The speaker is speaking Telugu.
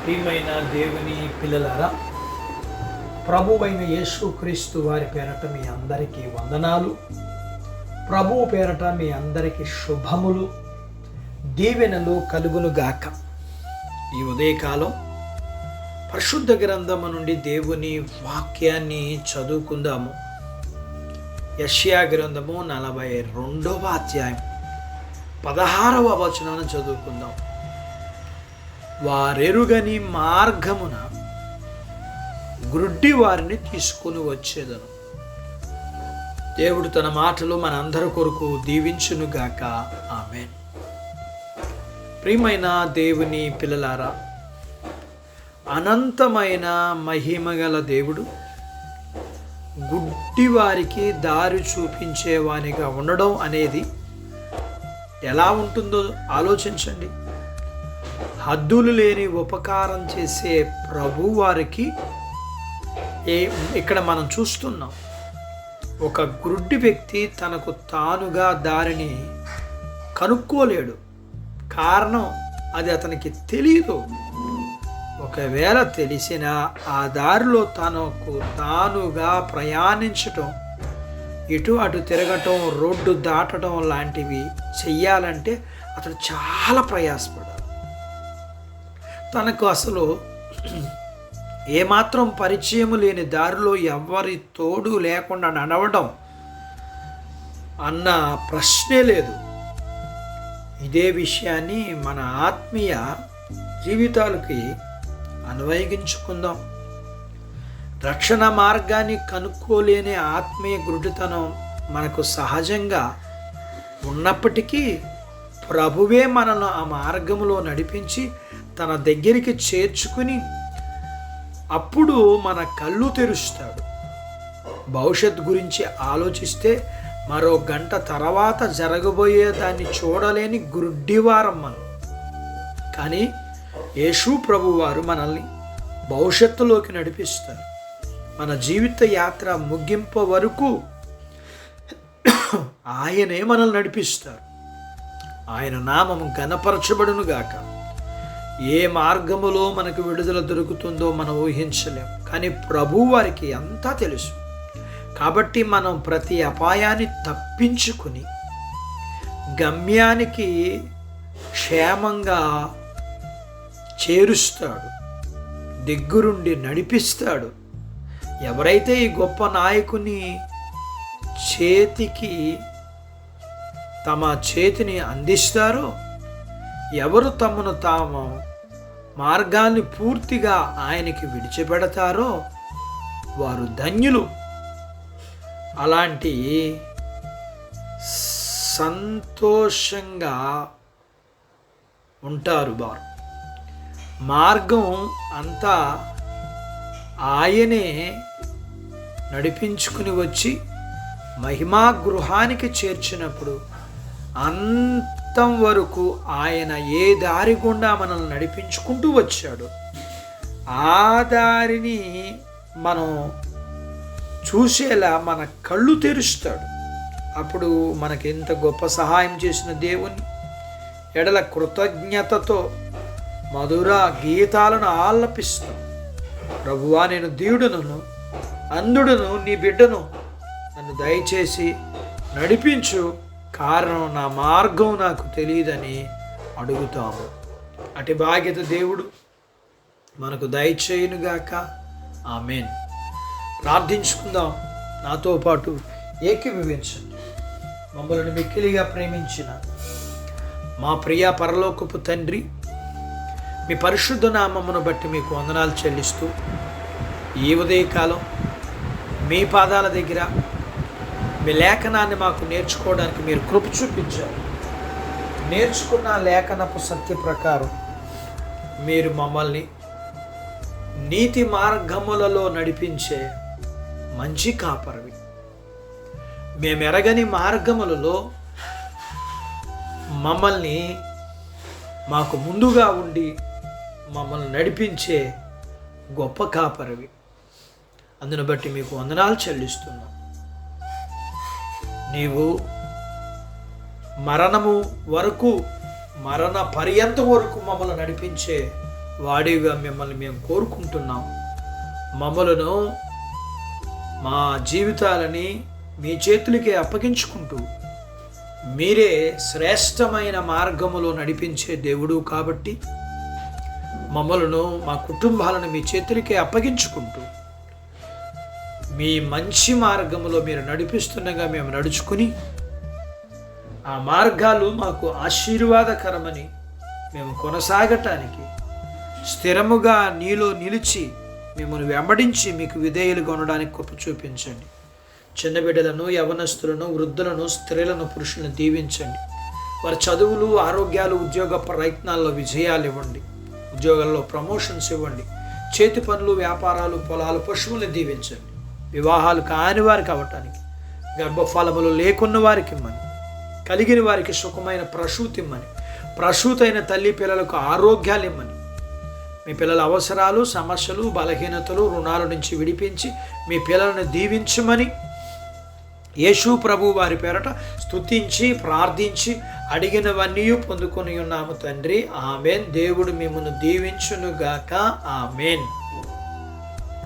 ప్రియమైన దేవుని పిల్లలారా, ప్రభువైన యేసుక్రీస్తు వారి పేరట మీ అందరికీ వందనాలు. ప్రభువు పేరట మీ అందరికీ శుభములు, దీవెనలు కలుగునుగాక. ఈ ఉదయకాలం పరిశుద్ధ గ్రంథము నుండి దేవుని వాక్యాన్ని చదువుకుందాము. యెషయా గ్రంథము 42వ అధ్యాయం 16వ వచనాన్ని చదువుకుందాం. వారెరుగని మార్గమున గ్రుడ్డి వారిని తీసుకుని వచ్చేదను. దేవుడు తన మాటలు మనందరి కొరకు దీవించునుగాక. ఆమేన్. ప్రియమైన దేవుని పిల్లలారా, అనంతమైన మహిమగల దేవుడు గుడ్డి వారికి దారి చూపించేవానిగా ఉండడం అనేది ఎలా ఉంటుందో ఆలోచించండి. హద్దులు లేని ఉపకారం చేసే ప్రభు వారికి ఇక్కడ మనం చూస్తున్నాం. ఒక గుడ్డి వ్యక్తి తనకు తానుగా దారిని కనుక్కోలేడు. కారణం అది అతనికి తెలియదు. ఒకవేళ తెలిసినా ఆ దారిలో తనకు తానుగా ప్రయాణించటం, ఇటు అటు తిరగటం, రోడ్డు దాటడం లాంటివి చెయ్యాలంటే అతడు చాలా ప్రయాసపడాలి. తనకు అసలు ఏమాత్రం పరిచయం లేని దారిలో ఎవరి తోడు లేకుండా నడవడం అన్న ప్రశ్నే లేదు. ఇదే విషయాన్ని మన ఆత్మీయ జీవితాలకి అన్వయించుకుందాం. రక్షణ మార్గాన్ని కనుక్కోలేని ఆత్మీయ గుడ్డితనం మనకు సహజంగా ఉన్నప్పటికీ ప్రభువే మనల్ని ఆ మార్గంలో నడిపించి తన దగ్గరికి చేర్చుకుని అప్పుడు మన కళ్ళు తెరుస్తాడు. భవిష్యత్తు గురించి ఆలోచిస్తే మరో గంట తర్వాత జరగబోయే దాన్ని చూడలేని గుడ్డివారం మనం. కానీ యేసు ప్రభువారు మనల్ని భవిష్యత్తులోకి నడిపిస్తారు. మన జీవిత యాత్ర ముగింపు వరకు ఆయనే మనల్ని నడిపిస్తారు. ఆయన నామము ఘనపరచబడునుగాక. ఏ మార్గములో మనకు విడుదల దొరుకుతుందో మనం ఊహించలేం. కానీ ప్రభు వారికి అంతా తెలుసు. కాబట్టి మనం ప్రతి అపాయాన్ని తప్పించుకుని గమ్యానికి క్షేమంగా చేరుస్తాడు, దగ్గరుండి నడిపిస్తాడు. ఎవరైతే ఈ గొప్ప నాయకుని చేతికి తమ చేతిని అందిస్తారో, ఎవరు తమను తాము మార్గాన్ని పూర్తిగా ఆయనకి విడిచిపెడతారో వారు ధన్యులు. అలాంటి సంతోషంగా ఉంటారు వారు. మార్గం అంతా ఆయనే నడిపించుకుని వచ్చి మహిమా గృహానికి చేర్చినప్పుడు అంతం వరకు ఆయన ఏ దారి గుండా మనల్ని నడిపించుకుంటూ వచ్చాడు, ఆ దారిని మనం చూసేలా మన కళ్ళు తెరుస్తాడు. అప్పుడు మనకి ఎంత గొప్ప సహాయం చేసిన దేవుని ఎడల కృతజ్ఞతతో మధుర గీతాలను ఆలపిస్తాం. ప్రభువా, నేను దీవుడును అంధుడును, నీ బిడ్డను, నన్ను దయచేసి నడిపించు. కారణం నా మార్గం నాకు తెలియదని అడుగుతాము. అటు బాధ్యత దేవుడు మనకు దయచేయునుగాక. ఆమేన్. ప్రార్థించుకుందాం. నాతో పాటు ఏకీభవించండి. మమ్మల్ని మిక్కిలిగా ప్రేమించిన మా ప్రియ పరలోకపు తండ్రి, మీ పరిశుద్ధ నామమును బట్టి మీకు వందనాలు చెల్లిస్తూ ఈ ఉదయకాలం మీ పాదాల దగ్గర మీ లేఖనాన్ని మాకు నేర్చుకోవడానికి మీరు కృప చూపించారు. నేర్చుకున్న లేఖనపు సత్య ప్రకారం మీరు మమ్మల్ని నీతి మార్గములలో నడిపించే మంచి కాపరివి. మేమెరగని మార్గములలో మమ్మల్ని మాకు ముందుగా ఉండి మమ్మల్ని నడిపించే గొప్ప కాపరివి. అందును బట్టి మీకు వందనాలు చెల్లిస్తున్నాం. నీవు మరణము వరకు, మరణ పర్యంతం వరకు మమ్మల్ని నడిపించే వాడిగా మిమ్మల్ని మేము కోరుకుంటున్నాం. మమ్మలను, మా జీవితాలని మీ చేతులకే అప్పగించుకుంటూ మీరే శ్రేష్టమైన మార్గములో నడిపించే దేవుడు కాబట్టి మమ్మలను, మా కుటుంబాలను మీ చేతులకే అప్పగించుకుంటూ మీ మంచి మార్గములో మీరు నడిపిస్తుండగా మేము నడుచుకుని ఆ మార్గాలు మాకు ఆశీర్వాదకరమని మేము కొనసాగటానికి స్థిరముగా నీలో నిలిచి మిమ్మల్ని వెంబడించి మీకు విధేయులుగా ఉండడానికి కృప చూపించండి. చిన్న బిడ్డలను, యవనస్తులను, వృద్ధులను, స్త్రీలను, పురుషులను దీవించండి. వారి చదువులు, ఆరోగ్యాలు, ఉద్యోగ ప్రయత్నాల్లో విజయాలు ఇవ్వండి. ఉద్యోగాల్లో ప్రమోషన్స్ ఇవ్వండి. చేతి పనులు, వ్యాపారాలు, పొలాలు, పశువులను దీవించండి. వివాహాలు కాని వారికి అవ్వటానికి, గర్భఫలములు లేకున్న వారికి ఇమ్మని, కలిగిన వారికి సుఖమైన ప్రసూతి ఇమ్మని, ప్రసూతైన తల్లి పిల్లలకు ఆరోగ్యాలు ఇమ్మని, మీ పిల్లల అవసరాలు, సమస్యలు, బలహీనతలు, రుణాల నుంచి విడిపించి మీ పిల్లలను దీవించమని యేసు ప్రభు వారి పేరట స్తుతించి ప్రార్థించి అడిగినవన్నీ పొందుకొని ఉన్నాము తండ్రి. ఆమెన్. దేవుడు మిమ్మల్ని దీవించునుగాక. ఆమెన్.